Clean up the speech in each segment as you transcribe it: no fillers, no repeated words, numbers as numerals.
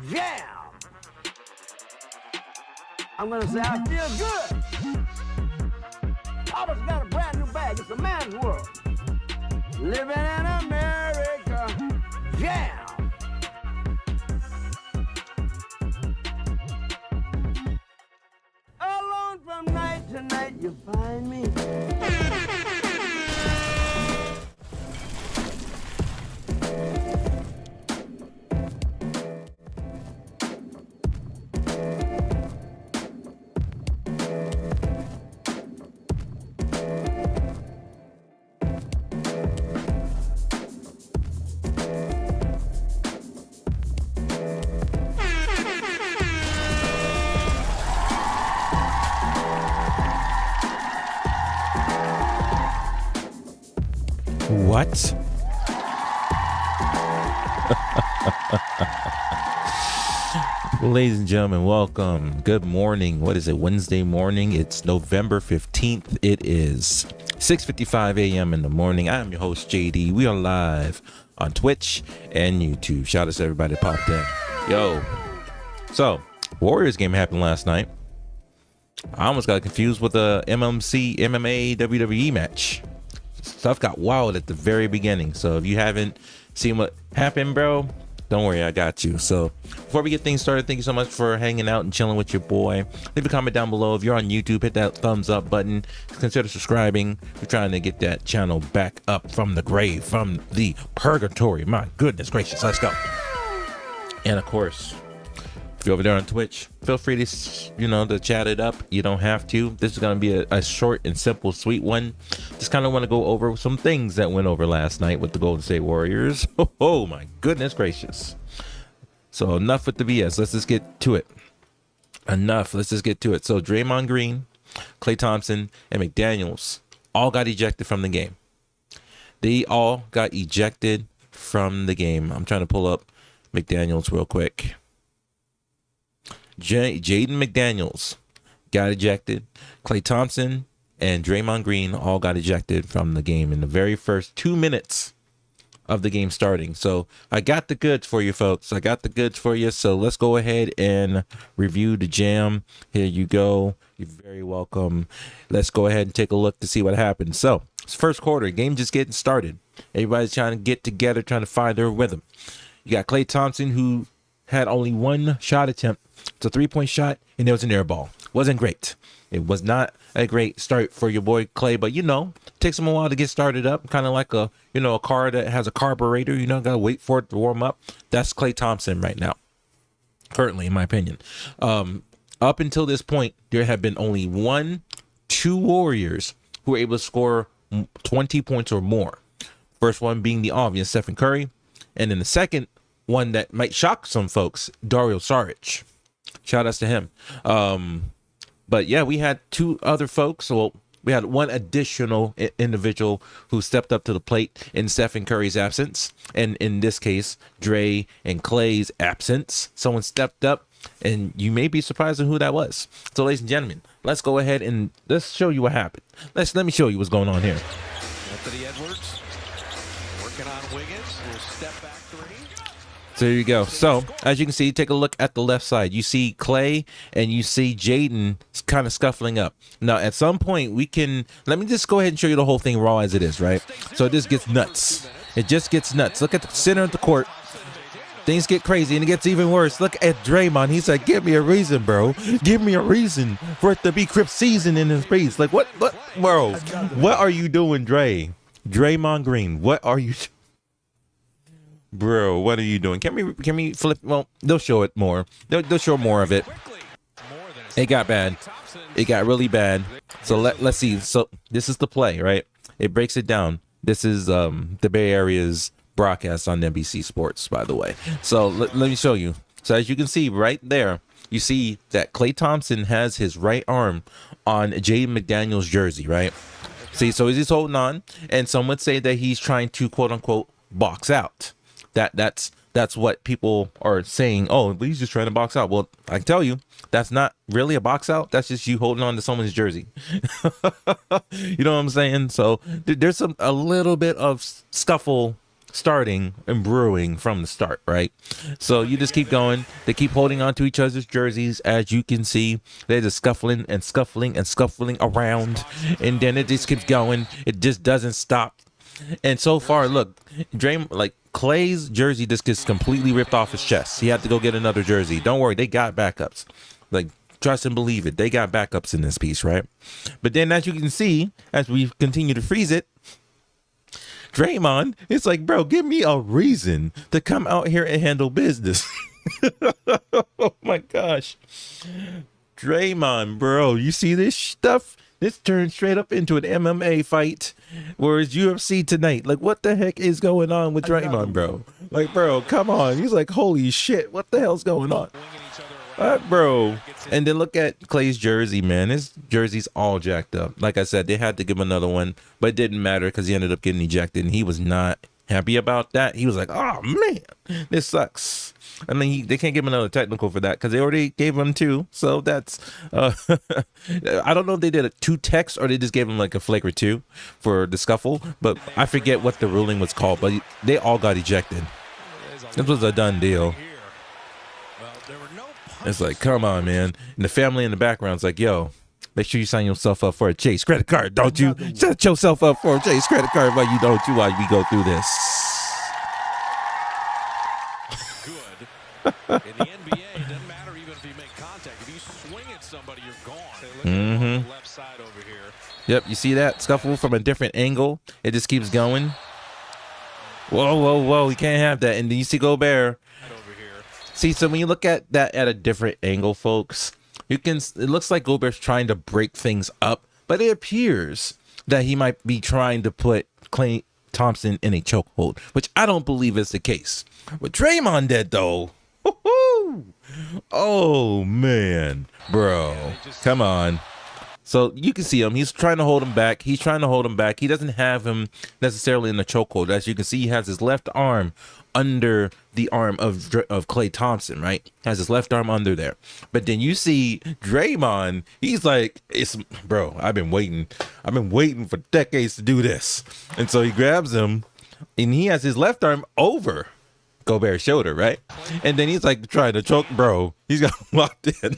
jam. I'm gonna say I feel good. I almost got a brand new bag. It's a man's world. Living in America, jam. Alone from night to night, you find me. What? Ladies and gentlemen, welcome. Good morning. What is it? Wednesday morning. It's November 15th. It is 6:55 a.m. in the morning. I am your host, JD. We are live on Twitch and YouTube. Shout out to everybody that popped in. Yo. So, Warriors game happened last night. I almost got confused with the MMA WWE match. Stuff got wild at the very beginning. So if you haven't seen what happened, bro, don't worry, I got you. So before we get things started, thank you so much for hanging out and chilling with your boy. Leave a comment down below. If you're on YouTube, hit that thumbs up button. Consider subscribing. We're trying to get that channel back up from the grave, from the purgatory. My goodness gracious, let's go. And of course, if you're over there on Twitch, feel free to, to chat it up. You don't have to. This is going to be a short and simple, sweet one. Just kind of want to go over some things that went over last night with the Golden State Warriors. Oh my goodness gracious. So enough with the BS. Let's just get to it. Let's just get to it. So Draymond Green, Klay Thompson, and McDaniels all got ejected from the game. They all got ejected from the game. I'm trying to pull up McDaniels real quick. Jaden McDaniels got ejected. Klay Thompson and Draymond Green all got ejected from the game in the very first 2 minutes of the game starting. So I got the goods for you folks. I got the goods for you. So let's go ahead and review the jam. Here you go. You're very welcome. Let's go ahead and take a look to see what happened. So it's first quarter, game just getting started. Everybody's trying to get together, trying to find their rhythm. You got Klay Thompson, who had only one shot attempt. It's a three-point shot, and it was an air ball. Wasn't great. It was not a great start for your boy Klay, but it takes him a while to get started up. Kind of like a car that has a carburetor. Gotta wait for it to warm up. That's Klay Thompson right now, currently, in my opinion. Up until this point, there have been only two Warriors who were able to score 20 points or more. First one being the obvious Stephen Curry, and then the second one that might shock some folks, Dario Saric. Shout outs to him. But yeah, we had two other folks. Well, we had one additional individual who stepped up to the plate in Stephen Curry's absence. And in this case, Dre and Klay's absence. Someone stepped up, and you may be surprised at who that was. So ladies and gentlemen, let's go ahead and let's show you what happened. Let me show you what's going on here. Anthony Edwards working on Wiggins. Will step back three. So there you go. So as you can see, take a look at the left side. You see Klay and you see Jaden kind of scuffling up. Now, at some point, let me just go ahead and show you the whole thing raw as it is, right? So it just gets nuts. It just gets nuts. Look at the center of the court. Things get crazy, and it gets even worse. Look at Draymond. He's like, give me a reason, bro. Give me a reason for it to be Crip season in his face. Like, what, bro? What are you doing, Dre? Draymond Green, what are you Bro, what are you doing? Can we flip? Well, they'll show it more. They'll show more of it. It got bad. It got really bad. So let's see. So this is the play, right? It breaks it down. This is the Bay Area's broadcast on NBC Sports, by the way. So let me show you. So as you can see right there, you see that Klay Thompson has his right arm on Jaden McDaniels' jersey, right? See, so he's holding on, and some would say that he's trying to quote unquote box out. That's what people are saying. Oh, but he's just trying to box out. Well, I can tell you, that's not really a box out. That's just you holding on to someone's jersey. You know what I'm saying? So there's a little bit of scuffle starting and brewing from the start, right? So you just keep going. They keep holding on to each other's jerseys, as you can see. They're just scuffling and scuffling and scuffling around, and then it just keeps going. It just doesn't stop. And so far, look, Klay's jersey just gets completely ripped off his chest. He had to go get another jersey. Don't worry, they got backups. Like, trust and believe it, they got backups in this piece, right? But then, as you can see, as we continue to freeze it, Draymond, it's like, bro, give me a reason to come out here and handle business. Oh my gosh. Draymond, bro, you see this stuff? This turned straight up into an MMA fight, whereas UFC tonight. Like, what the heck is going on with Draymond, bro? Like, bro, come on. He's like, holy shit, what the hell's going on? Bro. And then look at Klay's jersey, man. His jersey's all jacked up. Like I said, they had to give him another one, but it didn't matter because he ended up getting ejected, and he was not happy about that. He was like, oh, man, this sucks. I mean, they can't give him another technical for that because they already gave him 2. So that's, I don't know if they did 2 techs or they just gave him like a flagrant 2 for the scuffle, but I forget what the ruling was called, but they all got ejected. This was a done deal. It's like, come on, man. And the family in the background's like, yo, make sure you sign yourself up for a Chase credit card, don't you? Set yourself up for a Chase credit card while we go through this. Good. In the NBA, it doesn't matter even if you make contact. If you swing at somebody, you're gone. Look at the left side over here. Yep, you see that scuffle from a different angle? It just keeps going. Whoa, whoa, whoa. You can't have that. And then you see Gobert. See, so when you look at that at a different angle, folks, it looks like Gobert's trying to break things up, but it appears that he might be trying to put Klay Thompson in a chokehold, which I don't believe is the case. What Draymond did, though, oh, man, bro, come on. So you can see him. He's trying to hold him back. He doesn't have him necessarily in the chokehold. As you can see, he has his left arm under the arm of Klay Thompson, right? Has his left arm under there. But then you see Draymond, he's like, bro, I've been waiting for decades to do this. And so he grabs him and he has his left arm over Gobert's shoulder, right? And then he's like trying to choke, bro. He's got him locked in.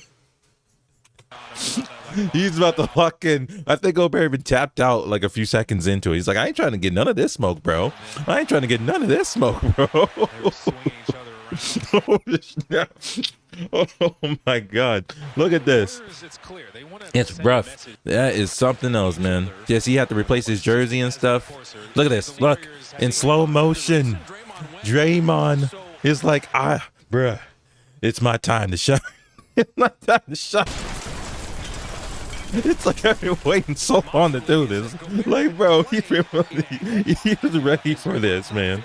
He's about to lock in. I think Gobert even tapped out like a few seconds into it. He's like, I ain't trying to get none of this smoke, bro. I ain't trying to get none of this smoke, bro. Oh my God. Look at this. It's rough. That is something else, man. Yes, he had to replace his jersey and stuff. Look at this. Look, in slow motion, Draymond is like, bruh, it's my time to shine. It's my time to shine. It's like I've been waiting so long to do this. Like, bro, he was ready for this, man.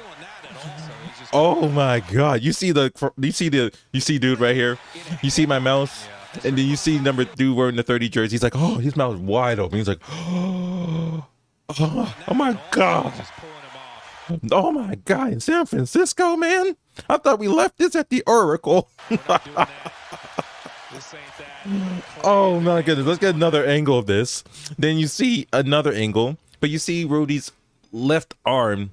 Oh my God! You see dude right here. You see my mouse, and then you see number 2 wearing the 30 jersey. He's like, oh, his mouth is wide open. He's like, oh my God. Oh my God! In San Francisco, man. I thought we left this at the Oracle. Oh my goodness, let's get another angle of this. Then you see another angle, but you see Rudy's left arm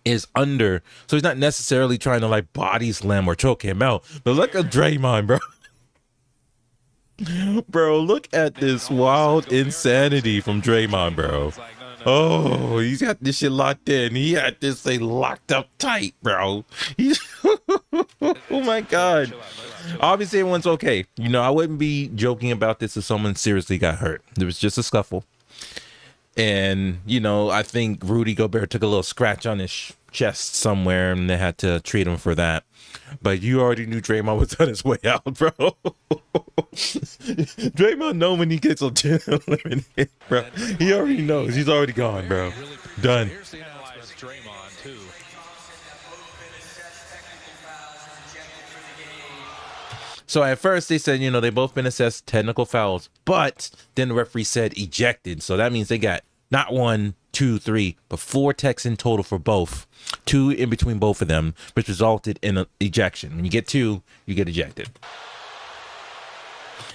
is under, so he's not necessarily trying to like body slam or choke him out. But look at Draymond, bro. Bro, look at this wild insanity from Draymond, bro. Oh, he's got this shit locked in. He had this thing locked up tight, bro. Oh my God. Obviously, everyone's okay. You know, I wouldn't be joking about this if someone seriously got hurt. There was just a scuffle. And, you know, I think Rudy Gobert took a little scratch on his chest somewhere, and they had to treat him for that. But you already knew Draymond was on his way out, bro. Draymond know when he gets eliminated, bro. He already knows. He's already gone, bro. Done. So at first they said, you know, they both been assessed technical fouls, but then the referee said ejected. So that means they got not 1, 2, 3, but 4 techs in total for both. 2 in between both of them, which resulted in an ejection. When you get 2, you get ejected.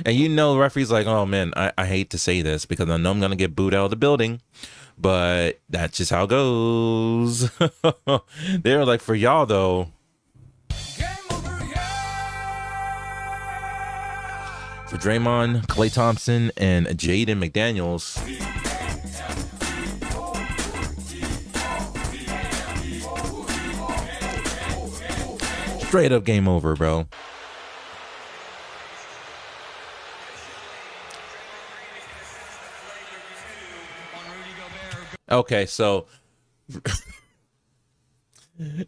And you know, the referee's like, oh man, I hate to say this because I know I'm gonna get booed out of the building, but that's just how it goes. They were like, for y'all though. For Draymond, Klay Thompson, and Jaden McDaniels. Straight up game over, bro. Okay, so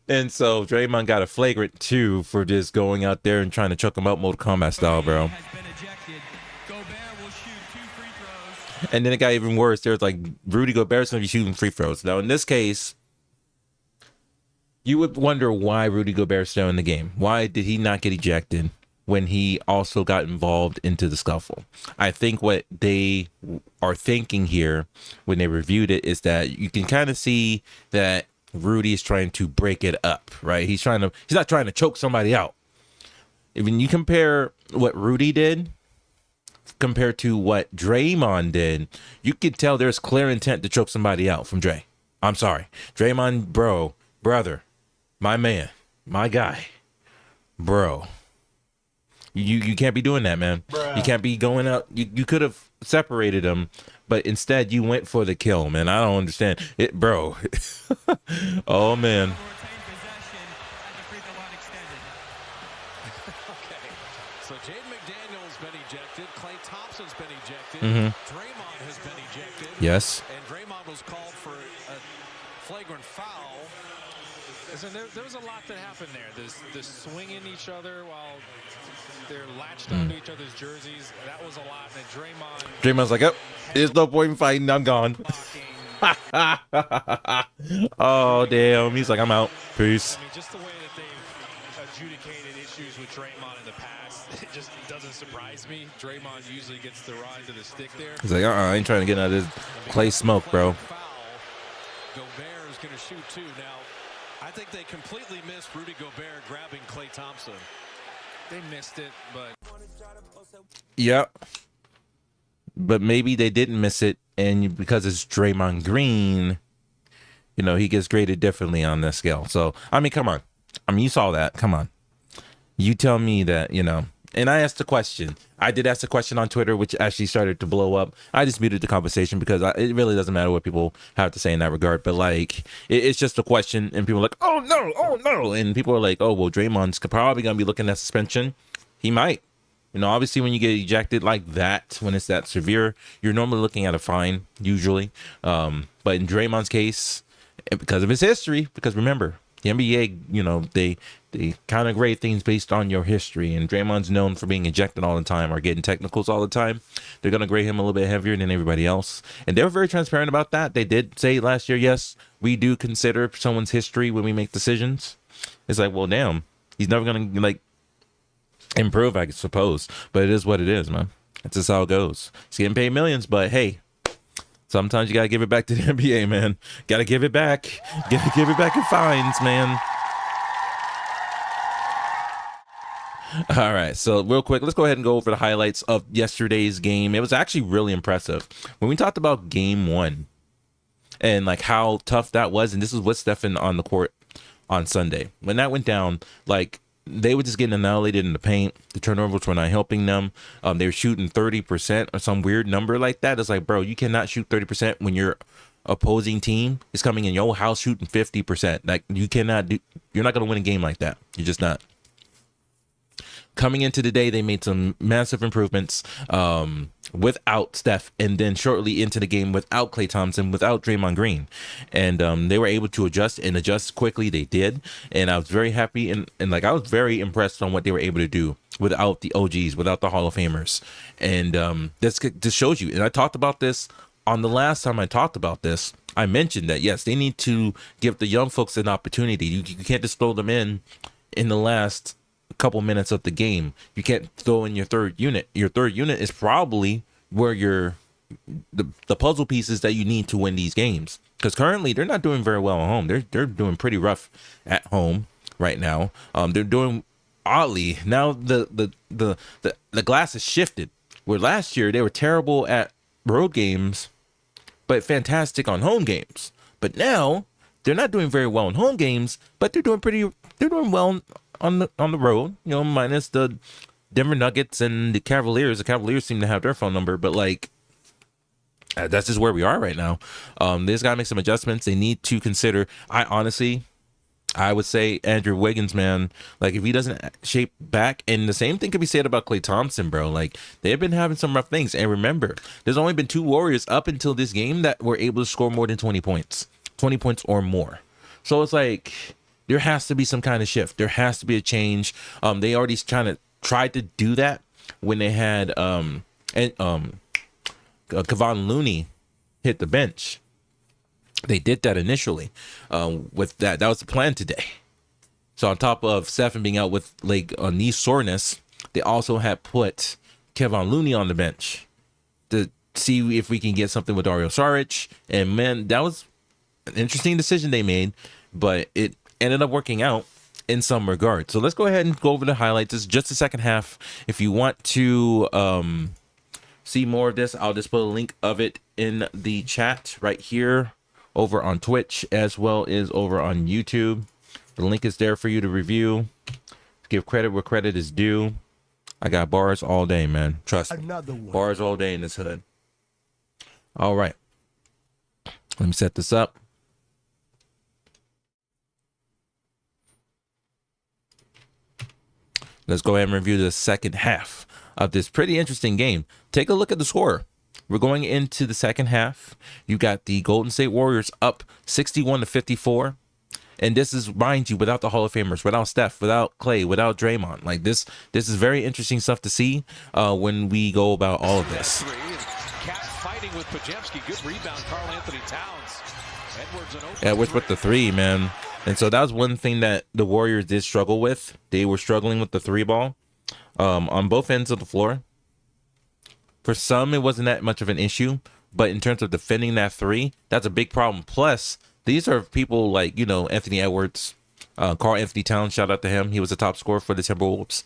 and so Draymond got a flagrant 2 for just going out there and trying to choke him out Mortal Kombat style, bro. And then it got even worse. There was like Rudy Gobert's gonna be shooting free throws. Now in this case, you would wonder why Rudy Gobert's still in the game. Why did he not get ejected when he also got involved into the scuffle? I think what they are thinking here when they reviewed it is that you can kind of see that Rudy is trying to break it up, right? He's not trying to choke somebody out. When you compare what Rudy did compared to what Draymond did, you could tell there's clear intent to choke somebody out from Dray. I'm sorry. Draymond, brother, my man, my guy, bro. You can't be doing that, man. Bruh. You can't be going out. You could have separated them, but instead you went for the kill, man. I don't understand it, bro. Oh man. So Jaden McDaniel's been ejected. Klay Thompson's been ejected. Draymond has been ejected. Yes. And Draymond was called for a flagrant foul. Listen, there was a lot that happened there. There's swinging each other while they're latched onto each other's jerseys. That was a lot. And then Draymond's like, oh, there's no point in fighting. I'm gone. Oh, damn. He's like, I'm out. Peace. I mean, just the way that they've adjudicated issues with Draymond in the past, it just doesn't surprise me. Draymond usually gets the raw end of the stick there. He's like, I ain't trying to get out of this Klay smoke, bro. Gobert is going to shoot 2 now. I think they completely missed Rudy Gobert grabbing Klay Thompson. They missed it, but yep. But maybe they didn't miss it, and because it's Draymond Green, you know, he gets graded differently on this scale. So, I mean, come on. I mean, you saw that. Come on. You tell me that, you know. And I asked a question. I did ask a question on Twitter, which actually started to blow up. I just muted the conversation because it really doesn't matter what people have to say in that regard. But, like, it's just a question, and people are like, oh, no. And people are like, oh, well, Draymond's probably going to be looking at suspension. He might. You know, obviously, when you get ejected like that, when it's that severe, you're normally looking at a fine, usually. But in Draymond's case, because of his history, because remember, the NBA, you know, they kind of grade things based on your history, and Draymond's known for being ejected all the time or getting technicals all the time. They're going to grade him a little bit heavier than everybody else, and they were very transparent about that. They did say last year, yes, we do consider someone's history when we make decisions. It's like, well, damn, he's never going to, like, improve, I suppose, but it is what it is, man. That's just how it goes. He's getting paid millions, but hey, sometimes you gotta give it back to the NBA, man. Gotta give it back. Gotta give it back in fines, man. All right, so real quick, let's go ahead and go over the highlights of yesterday's game. It was actually really impressive. When we talked about game 1 and like how tough that was, and this is what Stephen on the court on Sunday. When that went down, like, they were just getting annihilated in the paint. The turnovers were not helping them. They were shooting 30% or some weird number like that. It's like, bro, you cannot shoot 30% when your opposing team is coming in your house shooting 50%. Like, you cannot do. You're not going to win a game like that. You're just not. Coming into the day, they made some massive improvements without Steph, and then shortly into the game without Klay Thompson, without Draymond Green. And they were able to adjust quickly. They did. And I was very happy, and like, I was very impressed on what they were able to do without the OGs, without the Hall of Famers. And this shows you. And I talked about this on the last time I talked about this. I mentioned that, yes, they need to give the young folks an opportunity. You can't just throw them in the last couple minutes of the game. You can't throw in your third unit. Your third unit is probably where the puzzle pieces that you need to win these games, because currently they're not doing very well at home. They're doing pretty rough at home right now. They're doing oddly now. The glass has shifted Where last year they were terrible at road games, but fantastic on home games. But now they're not doing very well in home games, but they're doing well on the road. You know, minus the Denver Nuggets and the Cavaliers. The Cavaliers seem to have their phone number, but like that's just where we are right now. This got to make some adjustments. They need to consider. I would say Andrew Wiggins, man, like if he doesn't shape back, and the same thing could be said about Klay Thompson, bro. Like they've been having some rough things. And remember, there's only been 2 Warriors up until this game that were able to score more than 20 points or more. So it's like there has to be some kind of shift. There has to be a change. They already tried to do that when they had Kevon Looney hit the bench. They did that initially with that. That was the plan today. So on top of Stephen being out with like a knee soreness, they also had put Kevon Looney on the bench to see if we can get something with Dario Saric. And man, that was an interesting decision they made, but it ended up working out in some regard. So let's go ahead and go over the highlights. This is just the second half. If you want to see more of this, I'll just put a link of it in the chat right here over on Twitch as well as over on YouTube. The link is there for you to review. Give credit where credit is due. I got bars all day, man. Trust me. Bars all day in this hood. All right. Let me set this up. Let's go ahead and review the second half of this pretty interesting game. Take a look at the score. We're going into the second half. You got the Golden State Warriors up 61-54. And this is, mind you, without the Hall of Famers, without Steph, without Klay, without Draymond. Like this is very interesting stuff to see when we go about all of this. Cat fighting with Pajemski. Good rebound, Karl Anthony Towns. Edwards with the 3, man. And so that was one thing that the Warriors did struggle with. They were struggling with the 3 ball on both ends of the floor. For some, it wasn't that much of an issue, but in terms of defending that 3, that's a big problem. Plus, these are people like, you know, Anthony Edwards, Karl Anthony Towns, shout out to him. He was a top scorer for the Timberwolves.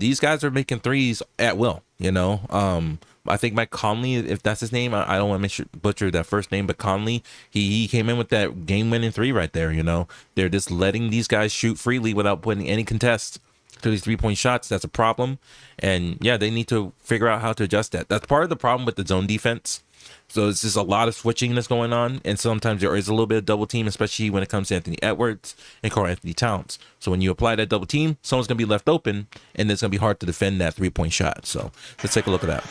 These guys are making 3s at will, you know. I think Mike Conley, if that's his name, I don't want to butcher that first name, but Conley, he came in with that game-winning 3 right there, you know. They're just letting these guys shoot freely without putting any contest to these 3-point shots. That's a problem. And yeah, they need to figure out how to adjust that. That's part of the problem with the zone defense. So it's just a lot of switching that's going on, and sometimes there is a little bit of double team, especially when it comes to Anthony Edwards and Karl Anthony Towns. So when you apply that double team, someone's going to be left open, and it's going to be hard to defend that 3-point shot. So let's take a look at that.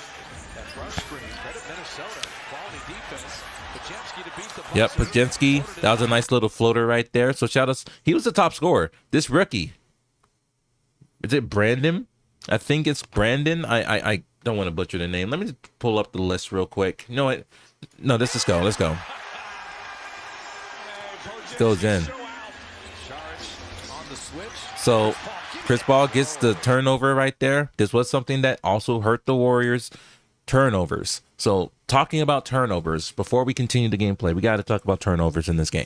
Yep, Pajemski, that was a nice little floater right there. So shout out, he was the top scorer. This rookie, is it Brandon? I think it's Brandon. I don't want to butcher the name. Let me just pull up the list real quick. You know what? No, let's go. Let's go. Goes in. So Chris Paul gets the turnover right there. This was something that also hurt the Warriors. Turnovers. So talking about turnovers, before we continue the gameplay, we got to talk about turnovers in this game.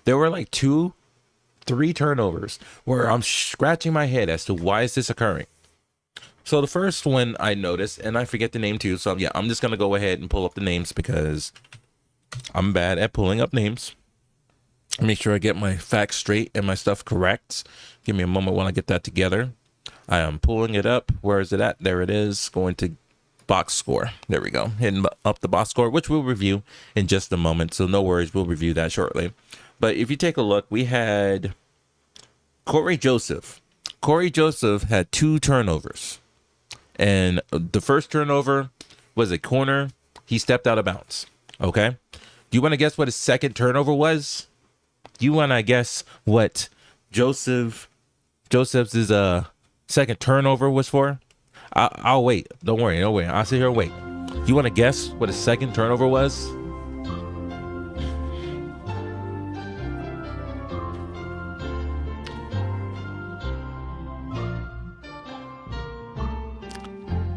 There were like 2-3 turnovers where I'm scratching my head as to why is this occurring. So the first one I noticed, and I forget the name too, so yeah, I'm just going to go ahead and pull up the names because I'm bad at pulling up names. Make sure I get my facts straight and my stuff correct. Give me a moment while I get that together. I am pulling it up. Where is it at? There it is. Going to box score. There we go. Hitting up the box score, which we'll review in just a moment. So no worries. We'll review that shortly. But if you take a look, we had Corey Joseph. Corey Joseph had 2 turnovers. And the first turnover was a corner. He stepped out of bounds. Okay. Do you want to guess what his second turnover was? Do you want to guess what Joseph's second turnover was for? I'll wait. Don't worry. I'll sit here and wait. You want to guess what his second turnover was?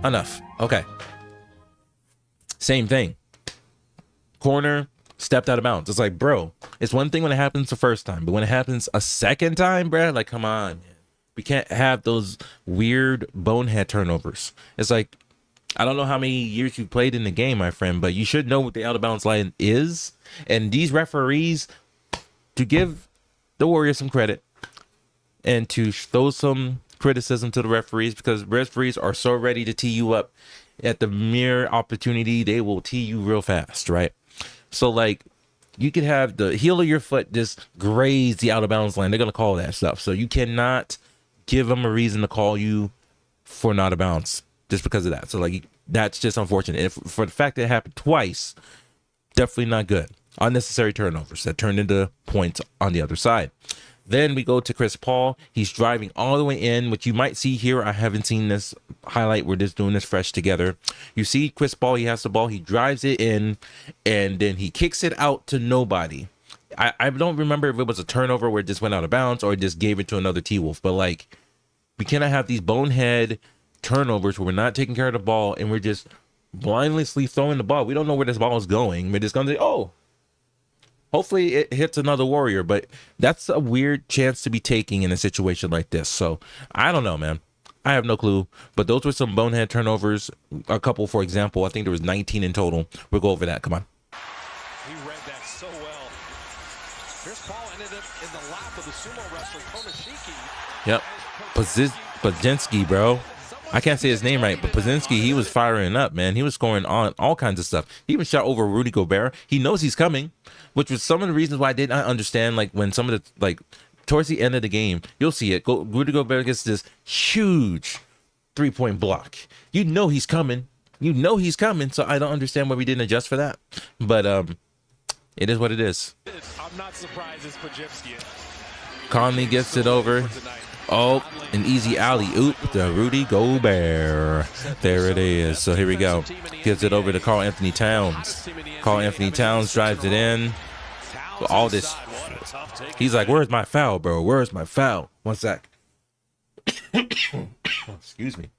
Enough. Okay. Same thing. Corner, stepped out of bounds. It's like, bro, it's one thing when it happens the first time, but when it happens a second time, bro, like, come on, man. We can't have those weird bonehead turnovers. It's like, I don't know how many years you played in the game, my friend, but you should know what the out of bounds line is. And these referees, to give the Warriors some credit and to throw some criticism to the referees, because referees are so ready to tee you up at the mere opportunity. They will tee you real fast, right? So like, you could have the heel of your foot just graze the out of bounds line. They're going to call that stuff. So you cannot give them a reason to call you for not out of bounds just because of that. So like, that's just unfortunate. And for the fact that it happened twice, definitely not good. Unnecessary turnovers that turned into points on the other side. Then we go to Chris Paul. He's driving all the way in, which you might see here. I haven't seen this highlight. We're just doing this fresh together. You see Chris Paul, he has the ball. He drives it in, and then he kicks it out to nobody. I don't remember if it was a turnover where it just went out of bounds or it just gave it to another T-Wolf. But, like, we cannot have these bonehead turnovers where we're not taking care of the ball and we're just blindlessly throwing the ball. We don't know where this ball is going. We're just going to say, oh, hopefully it hits another Warrior, but that's a weird chance to be taking in a situation like this. So I don't know, man. I have no clue, but those were some bonehead turnovers. A couple, for example, I think there was 19 in total. We'll go over that. Come on. He read that so well. Chris Paul ended up in the lap of the sumo wrestler Konashiki. Yep. Podzinski, bro. I can't say his name right, but Podzinski, he was firing up, man. He was scoring on all kinds of stuff. He even shot over Rudy Gobert. He knows he's coming, which was some of the reasons why I did not understand, like, when some of the, like, towards the end of the game, you'll see it. Rudy Gobert gets this huge three-point block. You know he's coming. You know he's coming, so I don't understand why we didn't adjust for that. But it is what it is. I'm not surprised it's Podzinski. Conley gets it over. Oh, an easy alley-oop to Rudy Gobert. There it is. So here we go. Gives it over to Karl Anthony Towns. Karl Anthony Towns drives it in. All this. He's like, where's my foul, bro? Where's my foul? 1 sec. Excuse me.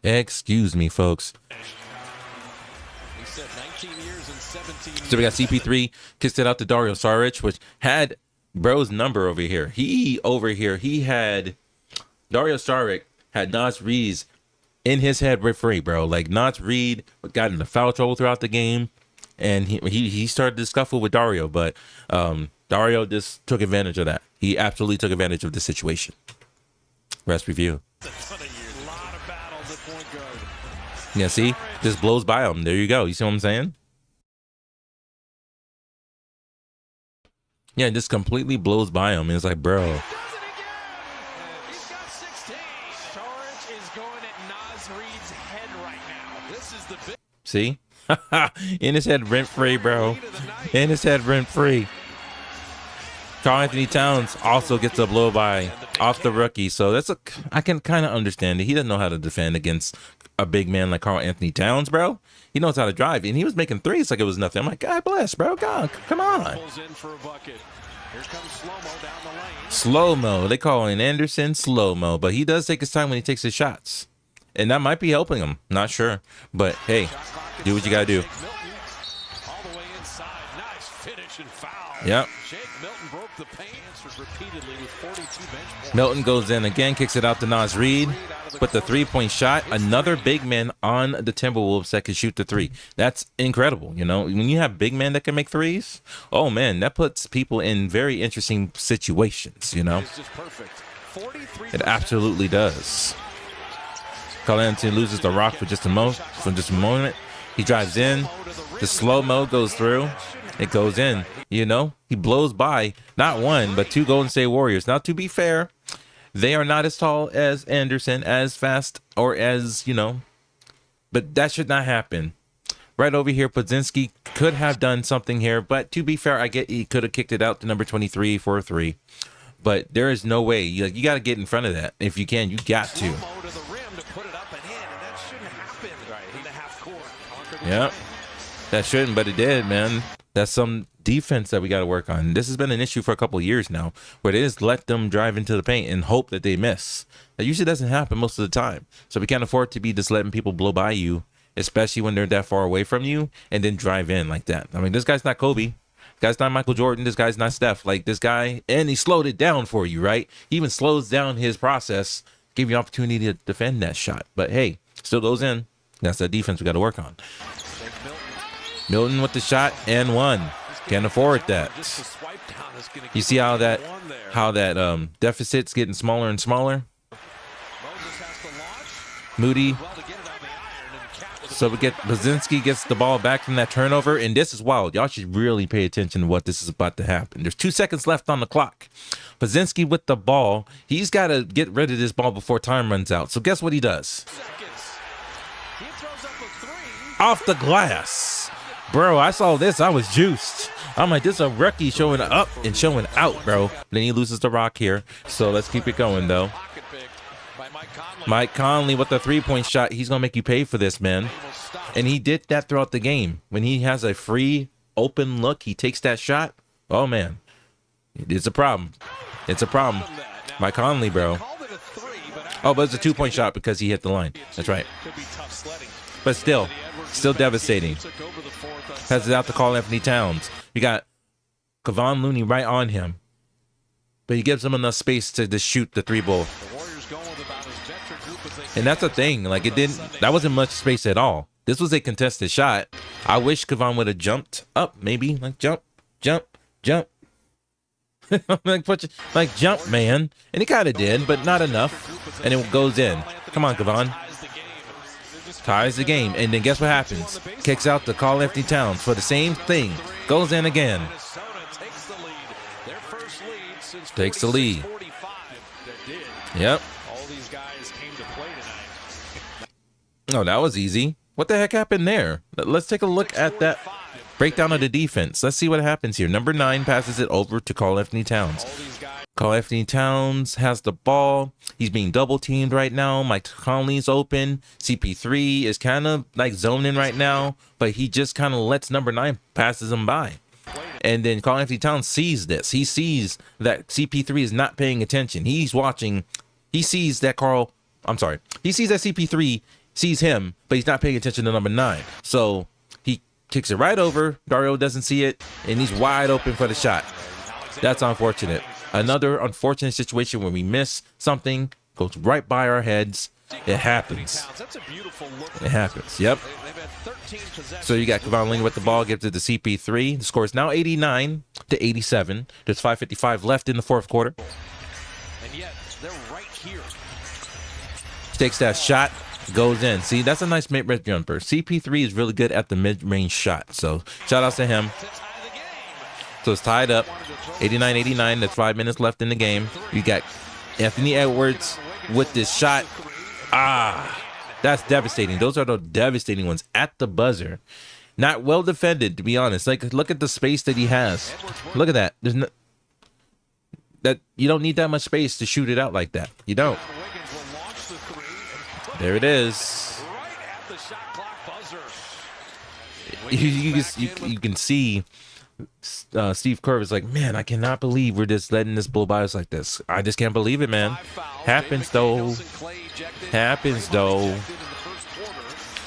Excuse me, folks. So we got CP3. Kissed it out to Dario Saric, which had bro's number over here. He had Dario Saric had Naz Reid in his head referee, bro. Like, Naz Reid got into foul trouble throughout the game, and he started to scuffle with Dario, but Dario just took advantage of that. He absolutely took advantage of the situation. Rest review. Yeah, see, just blows by him. There you go. You see what I'm saying? Yeah, it just completely blows by him. It's like, bro. He's got 16. Saric is going at Naz Reid's head right now. This is the big. See? In his head, rent free, bro. In his head, rent free. Karl Anthony Towns also gets a blow by off the rookie. So that's I can kind of understand it. He doesn't know how to defend against a big man like Karl Anthony Towns, bro. He knows how to drive, and he was making threes like it was nothing. I'm like, God bless, bro. God, come on. Slow-mo. They call him Anderson slow-mo, but he does take his time when he takes his shots. And that might be helping him. Not sure. But, hey, do what you got to do. Yep. Milton goes in again, kicks it out to Naz Reid. But the three-point shot, another big man on the Timberwolves that can shoot the three. That's incredible, you know? When you have big men that can make threes, oh, man, that puts people in very interesting situations, you know? It absolutely does. Karl Anthony loses the rock for just a moment. He drives in. The slow-mo goes through. It goes in, you know? He blows by not one, but two Golden State Warriors. Now, to be fair, they are not as tall as Anderson, as fast, or as, you know, but that should not happen. Right over here, Podzinski could have done something here, but to be fair, I get he could have kicked it out to number 23 for a three. But there is no way. You got to get in front of that. If you can, you got to. Yep. That shouldn't, but it did, man. That's some defense that we got to work on. This has been an issue for a couple of years now, where they just let them drive into the paint and hope that they miss. That usually doesn't happen most of the time. So we can't afford to be just letting people blow by you, especially when they're that far away from you, and then drive in like that. I mean, this guy's not Kobe. This guy's not Michael Jordan. This guy's not Steph. Like, this guy, and he slowed it down for you, right? He even slows down his process, give you an opportunity to defend that shot. But hey, Still goes in. That's that defense we got to work on. Milton with the shot and one. Can't afford that. You see how that deficit's getting smaller and smaller? Moody. So we get Bazinski gets the ball back from that turnover, and this is wild. Y'all should really pay attention to what this is about to happen. There's 2 seconds left on the clock. Bazinski with the ball. He's got to get rid of this ball before time runs out. So guess what he does? Off the glass. Bro, I saw this. I was juiced. I'm like, this is a rookie showing up and showing out, bro. Then he loses the rock here. So let's keep it going, though. Mike Conley with the three-point shot. He's going to make you pay for this, man. And he did that throughout the game. When he has a free, open look, he takes that shot. Oh, man. It's a problem. It's a problem. Mike Conley, bro. Oh, but it's a two-point shot because he hit the line. That's right. But still devastating. Passes out to Karl-Anthony Towns. You got Kevon Looney right on him. But he gives him enough space to just shoot the three ball. And that's the thing. Like, that wasn't much space at all. This was a contested shot. I wish Kevon would have jumped up, maybe. Like, jump. like, jump, man. And he kind of did, but not enough. And it goes in. Come on, Kevon. Ties the game. And then guess what happens? Kicks out to Karl-Anthony Towns for the same thing. Goes in again. Takes the lead. Yep. Oh, that was easy. What the heck happened there? Let's take a look at that breakdown of the defense. Let's see what happens here. Number 9 passes it over to Karl-Anthony Towns. Karl-Anthony Towns has the ball. He's being double teamed right now. Mike Conley's open. CP3 is kind of like zoning right now, but he just kind of lets number 9 passes him by. And then Karl-Anthony Towns sees this. He sees that CP3 is not paying attention. He's watching. He sees that He sees that CP3 sees him, but he's not paying attention to number 9. So he kicks it right over. Dario doesn't see it, and he's wide open for the shot. That's unfortunate. Another unfortunate situation where we miss something, goes right by our heads. It happens. It happens. Yep. So you got Kevon Looney with the ball, gives it to CP3. The score is now 89-87. There's 5:55 left in the fourth quarter. And yet they're right here. Takes that shot, goes in. See, that's a nice mid-range jumper. CP3 is really good at the mid-range shot. So shout outs to him. So it's tied up, 89-89. There's 5 minutes left in the game. You got Anthony Edwards with this shot. That's devastating. Those are the devastating ones at the buzzer. Not well defended, to be honest. Like, look at the space that he has. Look at that. You don't need that much space to shoot it out like that. You don't. There it is. You can see Steve Kerr is like, man, I cannot believe we're just letting this blow by us like this. I just can't believe it, man. Happens though.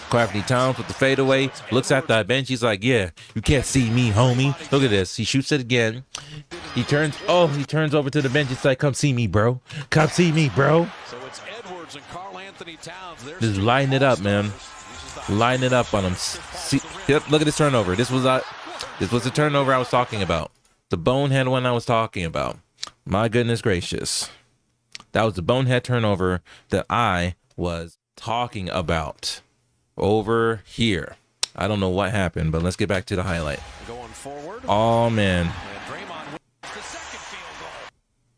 Karl-Anthony Towns with the fadeaway. Looks at the bench. He's like, yeah, you can't see me, homie. Look at this. He shoots it again. He turns over to the bench. It's like, come see me, bro. Come see me, bro. So it's Edwards and Karl-Anthony Towns. Just line it up, man. Line it up on him. See, yep, look at this turnover. This was the turnover I was talking about. The bonehead one I was talking about. My goodness gracious. That was the bonehead turnover that I was talking about over here. I don't know what happened, but let's get back to the highlight. Going forward. Oh, man. And DRAYMOND wins the second field goal.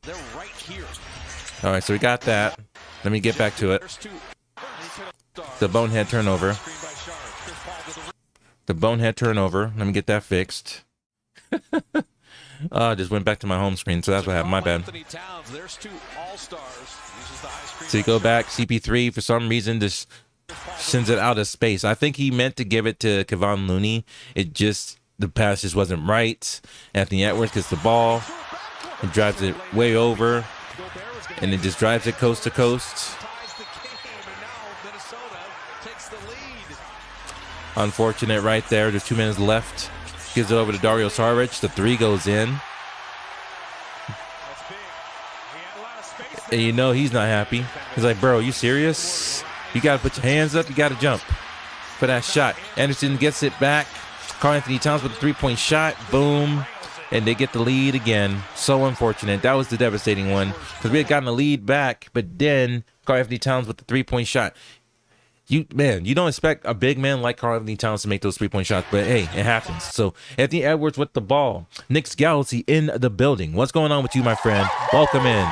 They're right here. All right, so we got that. Let me get back to it. The bonehead turnover. The bonehead turnover. Let me get that fixed. I just went back to my home screen, so that's what happened. My bad. So you go back. CP3, for some reason, just sends it out of space. I think he meant to give it to Kevon Looney. The pass just wasn't right. Anthony Edwards gets the ball and drives it way over, and it just drives it coast to coast. Unfortunate right there. There's 2 minutes left. Gives it over to Dario Saric. The 3 goes in. And you know he's not happy. He's like, bro, you serious? You got to put your hands up. You got to jump for that shot. Anderson gets it back. Karl Anthony Towns with a three-point shot. Boom. And they get the lead again. So unfortunate. That was the devastating one because we had gotten the lead back, but then Karl Anthony Towns with the three-point shot. You don't expect a big man like Karl Anthony Towns to make those three-point shots, but hey, it happens. So Anthony Edwards with the ball. Nick's Galaxy in the building. What's going on with you, my friend? Welcome in.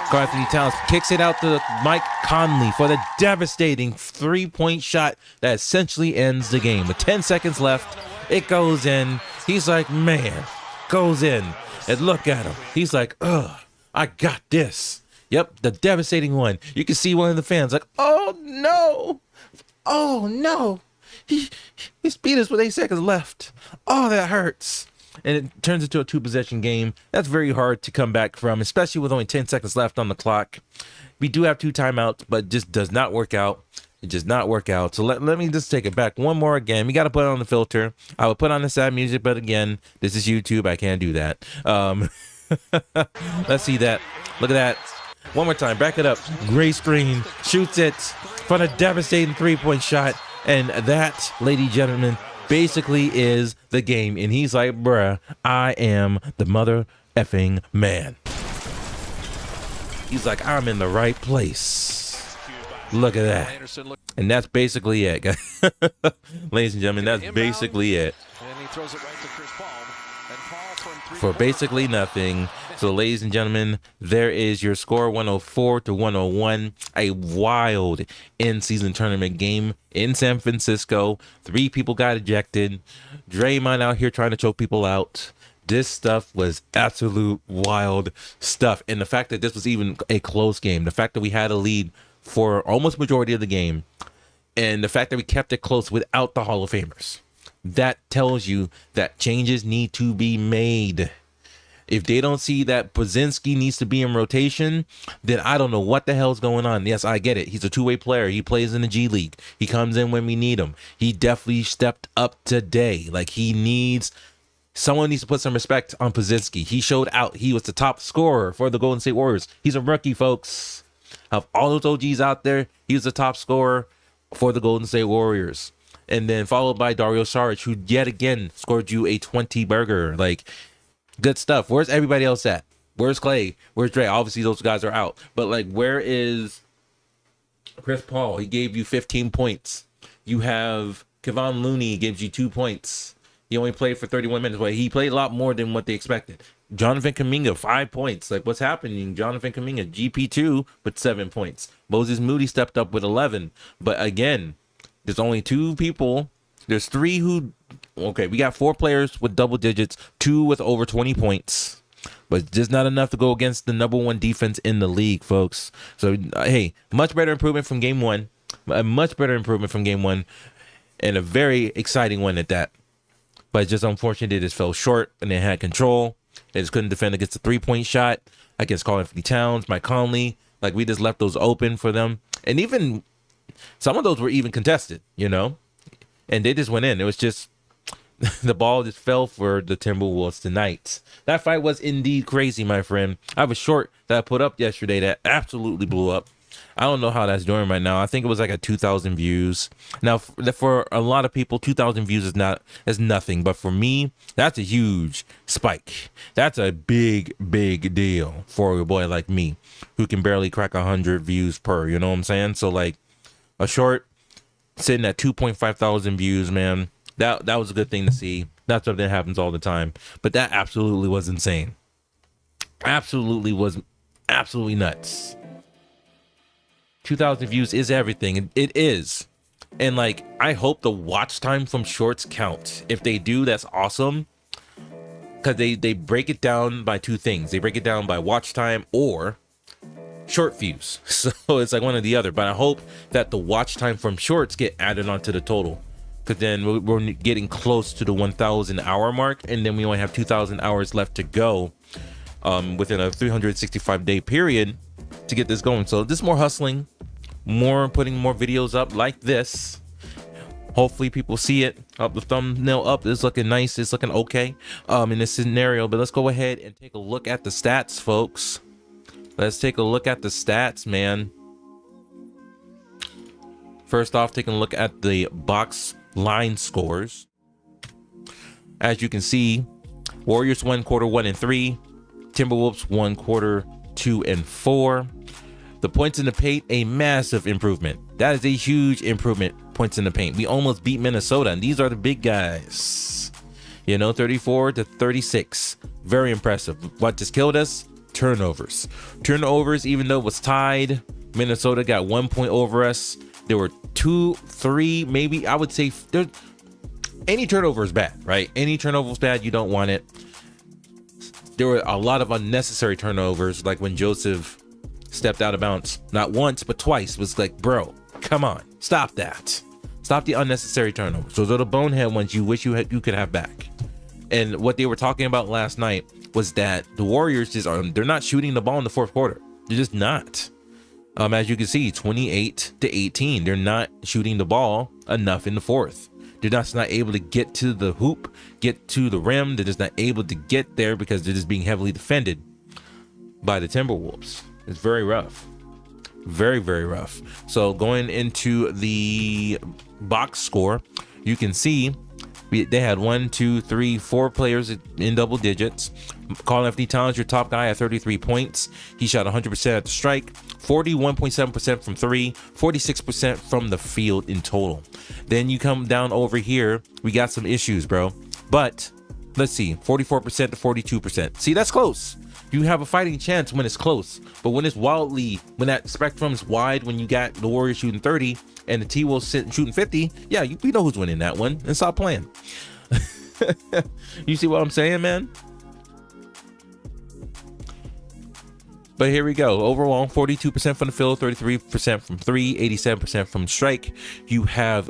Karl Anthony Towns kicks it out to Mike Conley for the devastating three-point shot that essentially ends the game. With 10 seconds left, it goes in. He's like, man, goes in. And look at him. He's like, ugh, I got this. Yep, the devastating one. You can see one of the fans like, oh no. Oh no. He's beat us with 8 seconds left. Oh, that hurts. And it turns into a 2-possession game. That's very hard to come back from, especially with only 10 seconds left on the clock. We do have 2 timeouts, but it just does not work out. It does not work out. So let me just take it back one more again. We got to put on the filter. I would put on the sad music, but again, this is YouTube. I can't do that. Let's see that. Look at that. One more time. Back it up. Gray screen. Shoots it for a devastating three-point shot. And that, ladies and gentlemen, basically is the game. And he's like, bruh, I am the mother effing man. He's like, I'm in the right place. Look at that. And that's basically it, guys. Ladies and gentlemen, that's basically it. And he throws it right to Chris Paul. And Paul from For basically nothing. So, ladies and gentlemen, there is your score, 104-101. A wild in-season tournament game in San Francisco. 3 people got ejected. Draymond out here trying to choke people out. This stuff was absolute wild stuff. And the fact that this was even a close game, the fact that we had a lead for almost majority of the game, and the fact that we kept it close without the Hall of Famers, that tells you that changes need to be made. If they don't see that Pozinski needs to be in rotation, then I don't know what the hell's going on. Yes, I get it. He's a two-way player. He plays in the G League. He comes in when we need him. He definitely stepped up today. Like, someone needs to put some respect on Pozinski. He showed out. He was the top scorer for the Golden State Warriors. He's a rookie, folks. Of all those OGs out there, he was the top scorer for the Golden State Warriors. And then followed by Dario Saric, who yet again scored you a 20-burger. Like, good stuff. Where's everybody else at? Where's Clay? Where's Dre? Obviously, those guys are out. But, like, where is Chris Paul? He gave you 15 points. You have Kevon Looney gives you 2 points. He only played for 31 minutes. But he played a lot more than what they expected. Jonathan Kuminga, 5 points. Like, what's happening? Jonathan Kuminga, GP2 with 7 points. Moses Moody stepped up with 11. But, again, there's only 2 people. There's 3 who... Okay, we got 4 players with double digits, 2 with over 20 points. But it's just not enough to go against the #1 defense in the league, folks. So, hey, much better improvement from game 1. A much better improvement from game 1. And a very exciting one at that. But it's just unfortunate it just fell short and they had control. They just couldn't defend against the 3-point shot against Karl Anthony Towns, Mike Conley. Like, we just left those open for them. And even some of those were even contested, you know? And they just went in. It was just... the ball just fell for the Timberwolves tonight. That fight was indeed crazy, my friend. I have a short that I put up yesterday that absolutely blew up. I don't know how that's doing right now. I think it was like at 2,000 views. Now, for a lot of people, 2,000 views is nothing. But for me, that's a huge spike. That's a big, big deal for a boy like me who can barely crack 100 views per. You know what I'm saying? So, like, a short sitting at 2.5 thousand views, man. That was a good thing to see. That's something that happens all the time. But that absolutely was insane. Absolutely nuts. 2,000 views is everything. It is. And, like, I hope the watch time from shorts count. If they do, that's awesome. Because they break it down by 2 things. They break it down by watch time or short views. So it's like one or the other. But I hope that the watch time from shorts get added onto the total. Because then we're getting close to the 1,000 hour mark. And then we only have 2,000 hours left to go within a 365-day period to get this going. So this more hustling, putting more videos up like this. Hopefully people see it. Up the thumbnail up is looking nice. It's looking okay in this scenario. But let's go ahead and take a look at the stats, folks. Let's take a look at the stats, man. First off, taking a look at the box line scores. As you can see, Warriors won quarter 1 and 3. Timberwolves won quarter 2 and 4. The points in the paint, a massive improvement. That is a huge improvement. Points in the paint. We almost beat Minnesota, and these are the big guys. You know, 34 to 36. Very impressive. What just killed us? Turnovers. Turnovers, even though it was tied, Minnesota got 1 point over us. There were 2, 3, maybe. I would say any turnover is bad, right? Any turnover is bad. You don't want it. There were a lot of unnecessary turnovers, like when Joseph stepped out of bounds, not once but twice. It was like, bro, come on, stop that. Stop the unnecessary turnovers. Those are the bonehead ones you wish you could have back. And what they were talking about last night was that the Warriors they're not shooting the ball in the fourth quarter. They're just not. As you can see, 28 to 18. They're not shooting the ball enough in the fourth. They're just not able to get to the hoop, get to the rim. They're just not able to get there because they're just being heavily defended by the Timberwolves. It's very rough. Very, very rough. So going into the box score, you can see they had 1, 2, 3, 4 players in double digits. Karl-Anthony Towns, your top guy, at 33 points. He shot 100% at the strike, 41.7% from 3, 46% from the field in total. Then you come down over here, we got some issues, bro. But let's see, 44% to 42%. See, that's close. You have a fighting chance when it's close, but when it's when that spectrum is wide, when you got the Warriors shooting 30 and the T-Wolves shooting 50, yeah, we know who's winning that one, and stop playing. You see what I'm saying, man? But here we go. Overall, 42% from the field, 33% from 3, 87% from strike. You have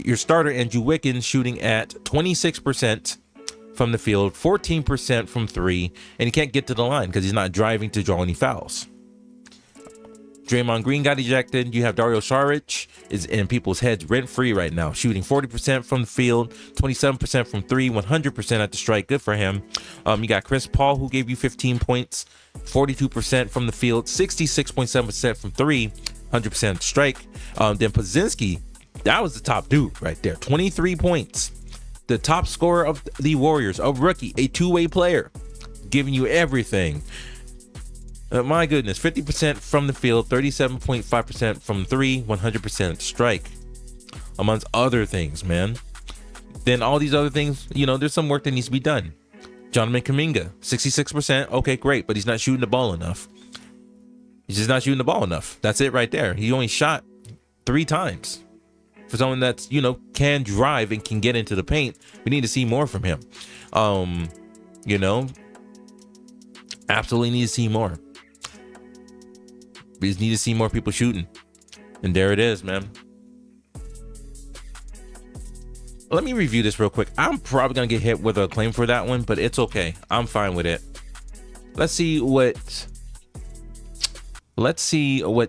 your starter, Andrew Wiggins, shooting at 26% from the field, 14% from 3, and he can't get to the line because he's not driving to draw any fouls. Draymond Green got ejected. You have Dario Saric is in people's heads rent-free right now, shooting 40% from the field, 27% from 3, 100% at the strike. Good for him. You got Chris Paul, who gave you 15 points, 42% from the field, 66.7% from 3, 100% at the strike. Then Pozinski, that was the top dude right there, 23 points. The top scorer of the Warriors, a rookie, a two-way player, giving you everything. My goodness, 50% from the field, 37.5% from 3, 100% strike, amongst other things, man. Then all these other things, you know, there's some work that needs to be done. Jonathan Kuminga, 66%. Okay, great, but he's not shooting the ball enough. He's just not shooting the ball enough. That's it right there. He only shot 3 times. For someone that's, you know, can drive and can get into the paint, we need to see more from him. You know, absolutely need to see more. We just need to see more people shooting. And there it is, man. Let me review this real quick. I'm probably going to get hit with a claim for that one, but it's okay. I'm fine with it. Let's see what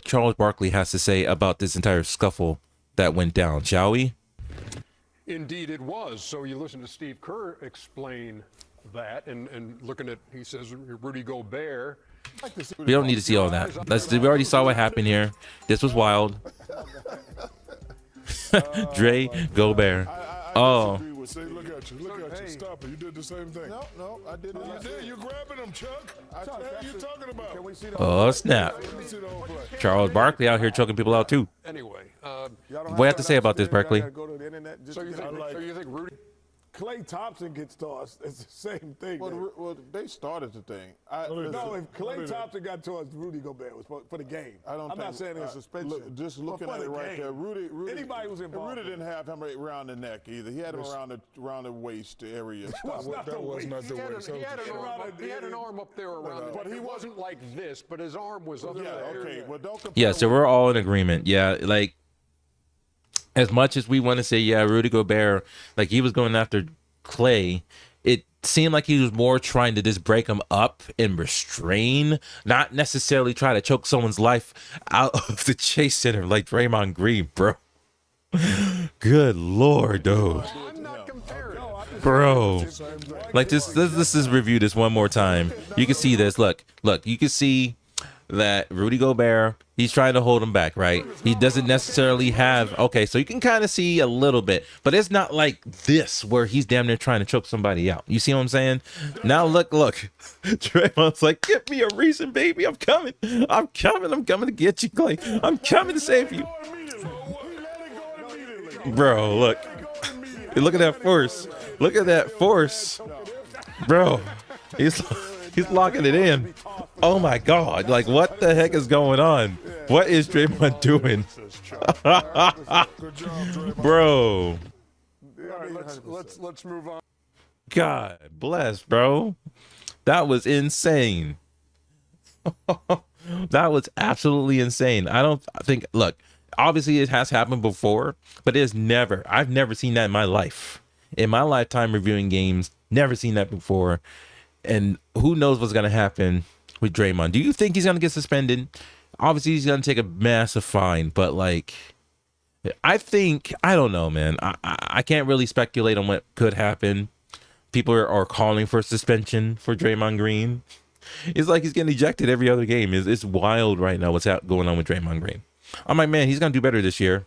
Charles Barkley has to say about this entire scuffle that went down, shall we? Indeed it was. So you listen to Steve Kerr explain that, and looking at, he says, Rudy Gobert. We don't need to see all that. We already saw what happened here. This was wild. Dre Gobert. Oh. See, look at you. Look at you. Stop it. You did the same thing. No, I didn't. You did. You're grabbing him, Chuck. What the hell are you talking about? Can we see the oh, snap. Charles Barkley out here choking people out, too. Anyway. What do you have to say about this, Barkley? So you think Rudy? Klay Thompson gets tossed. It's the same thing. Well, they started the thing. No, if Klay Thompson got tossed, Rudy Gobert was for the game. I'm not saying it's suspension. Look, just looking at it right there, Rudy. Anybody was involved. Rudy didn't have him around the neck either. He had him around the waist area. That was not the waist. He had an arm up there around it. But he wasn't like this, but his arm was up there. Okay. Well, don't compare. Yeah, so we're all in agreement. Yeah, like, as much as we want to say, yeah, Rudy Gobert, like, he was going after Klay, it seemed like he was more trying to just break him up and restrain, not necessarily try to choke someone's life out of the Chase Center like Draymond Green, bro. Good Lord, dude. Bro. Like, let's just review this one more time. You can see this. Look, you can see that Rudy Gobert, he's trying to hold him back, right? He doesn't necessarily have, okay, so you can kind of see a little bit, but it's not like this where he's damn near trying to choke somebody out. You see what I'm saying? Now look. Draymond's like, give me a reason, baby. I'm coming to get you, Clay. I'm coming to save you. Bro, look at that force. Look at that force. Bro, he's locking it in. Oh my God. Like, what the heck is going on? What is Draymond doing? Bro. Let's move on. God bless, bro. That was insane. That was absolutely insane. I think, look, obviously it has happened before, but I've never seen that in my life. In my lifetime reviewing games, never seen that before. And who knows what's going to happen with Draymond. Do you think he's going to get suspended? Obviously, he's going to take a massive fine, but like, I don't know, man. I can't really speculate on what could happen. People are calling for suspension for Draymond Green. It's like he's getting ejected every other game. It's wild right now what's going on with Draymond Green. I'm like, man, he's going to do better this year.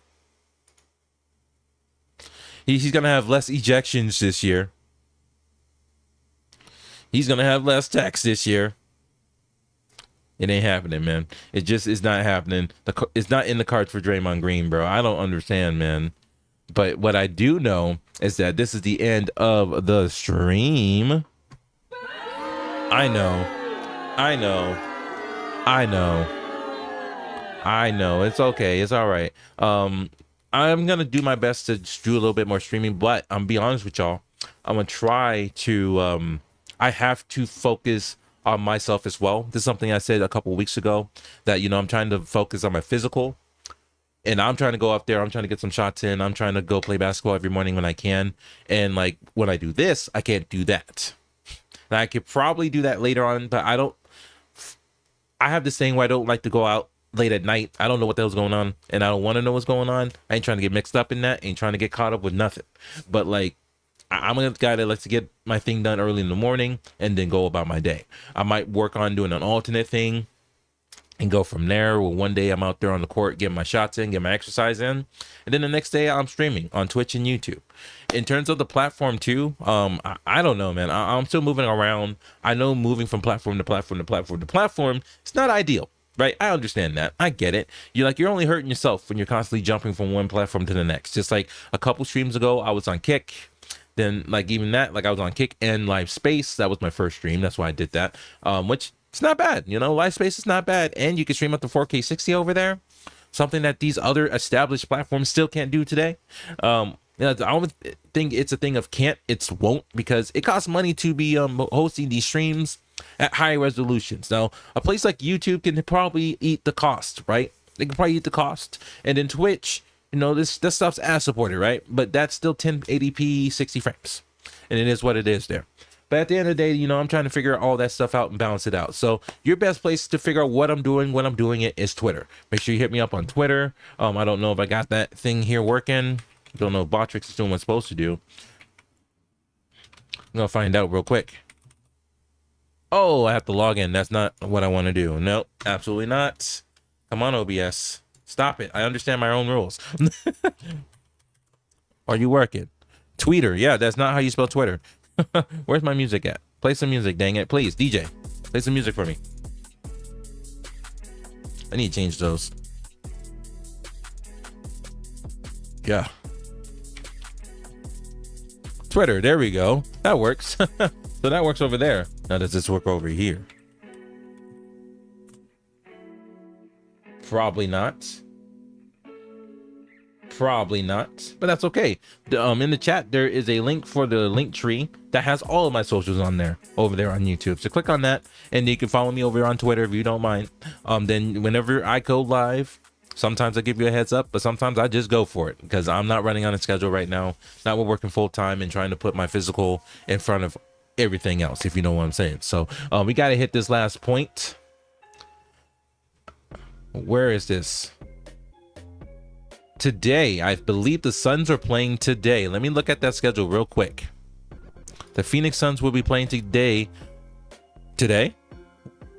He's going to have less ejections this year. He's going to have less tax this year. It ain't happening, man. It just is not happening. It's not in the cards for Draymond Green, bro. I don't understand, man. But what I do know is that this is the end of the stream. I know. It's okay. It's all right. I'm going to do my best to do a little bit more streaming, but I'm be honest with y'all. I'm going to try to, I have to focus on myself as well. This is something I said a couple of weeks ago that, I'm trying to focus on my physical, and I'm trying to go up there. I'm trying to get some shots in. I'm trying to go play basketball every morning when I can. And like when I do this, I can't do that. And I could probably do that later on, but I have this thing where I don't like to go out late at night. I don't know what the hell's going on, and I don't want to know what's going on. I ain't trying to get mixed up in that. Ain't trying to get caught up with nothing. But like, I'm a guy that likes to get my thing done early in the morning and then go about my day. I might work on doing an alternate thing and go from there. Well, one day I'm out there on the court, getting my shots in, get my exercise in. And then the next day I'm streaming on Twitch and YouTube. In terms of the platform too, I don't know, man. I'm still moving around. I know moving from platform to platform to platform to platform, it's not ideal, right? I understand that. I get it. You're only hurting yourself when you're constantly jumping from one platform to the next. Just like a couple streams ago, I was on Kick. Then like even that, like I was on Kick and Live Space. That was my first stream. That's why I did that. Which it's not bad. Live Space is not bad. And you can stream up to 4K 60 over there. Something that these other established platforms still can't do today. I don't think it's a thing of can't, it's won't, because it costs money to be hosting these streams at high resolutions. Now, a place like YouTube can probably eat the cost, right? They can probably eat the cost. And then Twitch, this stuff's ad supported, right? But that's still 1080p 60 frames. And it is what it is there. But at the end of the day, I'm trying to figure all that stuff out and balance it out. So your best place to figure out what I'm doing when I'm doing it is Twitter. Make sure you hit me up on Twitter. I don't know if I got that thing here working. Don't know if Botrix is doing what it's supposed to do. I'm going to find out real quick. Oh, I have to log in. That's not what I want to do. Nope, absolutely not. Come on, OBS. Stop it. I understand my own rules. Are you working? Tweeter. Yeah, that's not how you spell Twitter. Where's my music at? Play some music, dang it. Please, DJ. Play some music for me. I need to change those. Yeah. Twitter. There we go. That works. So that works over there. Now does this work over here? Probably not. Probably not, but that's okay. In the chat there is a link for the link tree that has all of my socials on there over there on YouTube. So click on that, and you can follow me over on Twitter if you don't mind. Then whenever I go live, sometimes I give you a heads up, but sometimes I just go for it because I'm not running on a schedule right now. Now we're working full time and trying to put my physical in front of everything else, if you know what I'm saying. So we got to hit this last point. Where is this? Today, I believe the Suns are playing today. Let me look at that schedule real quick. The Phoenix Suns will be playing today,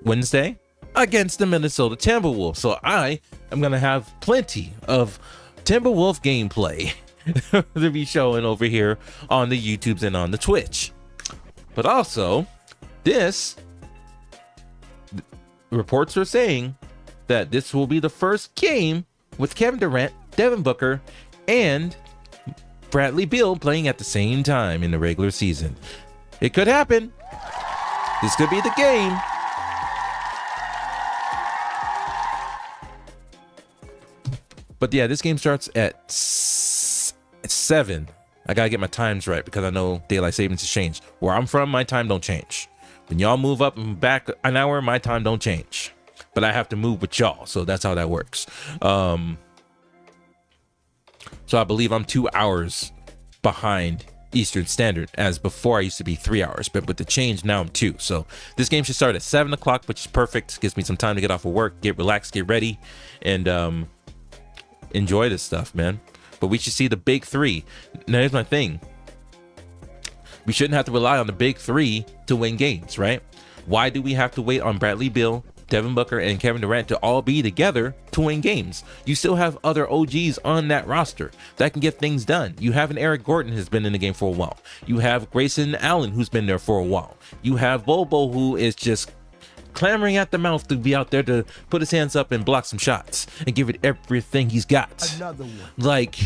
Wednesday, against the Minnesota Timberwolves. So I am going to have plenty of Timberwolf gameplay to be showing over here on the YouTubes and on the Twitch. But also, reports are saying that this will be the first game with Kevin Durant, Devin Booker, and Bradley Beal playing at the same time in the regular season. It could happen. This could be the game. But yeah, this game starts at 7. I gotta get my times right because I know daylight savings has changed. Where I'm from, my time don't change. When y'all move up and back an hour, my time don't change. But I have to move with y'all, so that's how that works. So I believe I'm 2 hours behind Eastern Standard, as before I used to be 3 hours, but with the change now I'm 2. So this game should start at 7 o'clock, which is perfect. Gives me some time to get off of work, get relaxed, get ready, and enjoy this stuff, man. But we should see the big three. Now here's my thing. We shouldn't have to rely on the big three to win games, right? Why do we have to wait on Bradley Beal, Devin Booker, and Kevin Durant to all be together to win games? You still have other OGs on that roster that can get things done. You have an Eric Gordon who's been in the game for a while. You have Grayson Allen who's been there for a while. You have Bobo who is just clamoring at the mouth to be out there to put his hands up and block some shots and give it everything he's got. Another one. Like,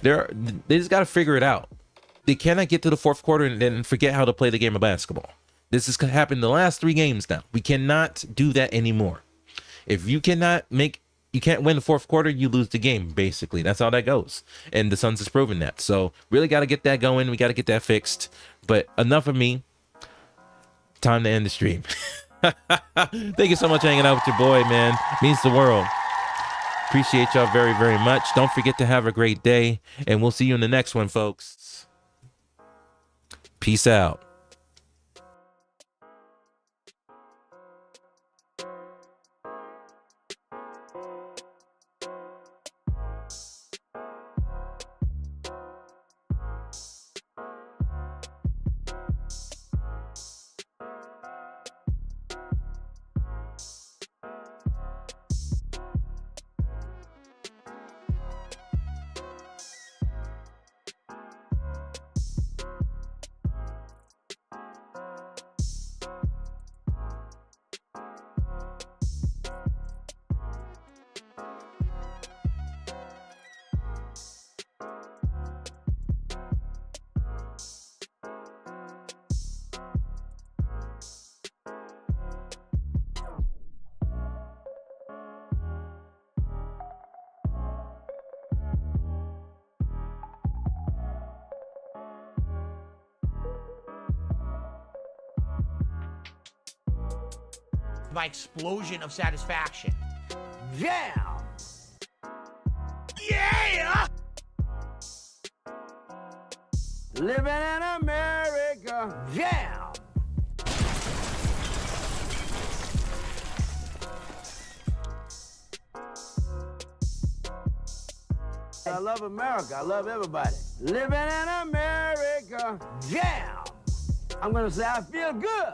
they just got to figure it out. They cannot get to the fourth quarter and then forget how to play the game of basketball. This has happened the last 3 games now. We cannot do that anymore. If you can't win the fourth quarter, you lose the game, basically. That's how that goes. And the Suns has proven that. So really got to get that going. We got to get that fixed. But enough of me. Time to end the stream. Thank you so much for hanging out with your boy, man. Means the world. Appreciate y'all very, very much. Don't forget to have a great day. And we'll see you in the next one, folks. Peace out. My explosion of satisfaction. Jam! Yeah! Living in America. Jam! I love America. I love everybody. Living in America. Jam! I'm gonna say I feel good.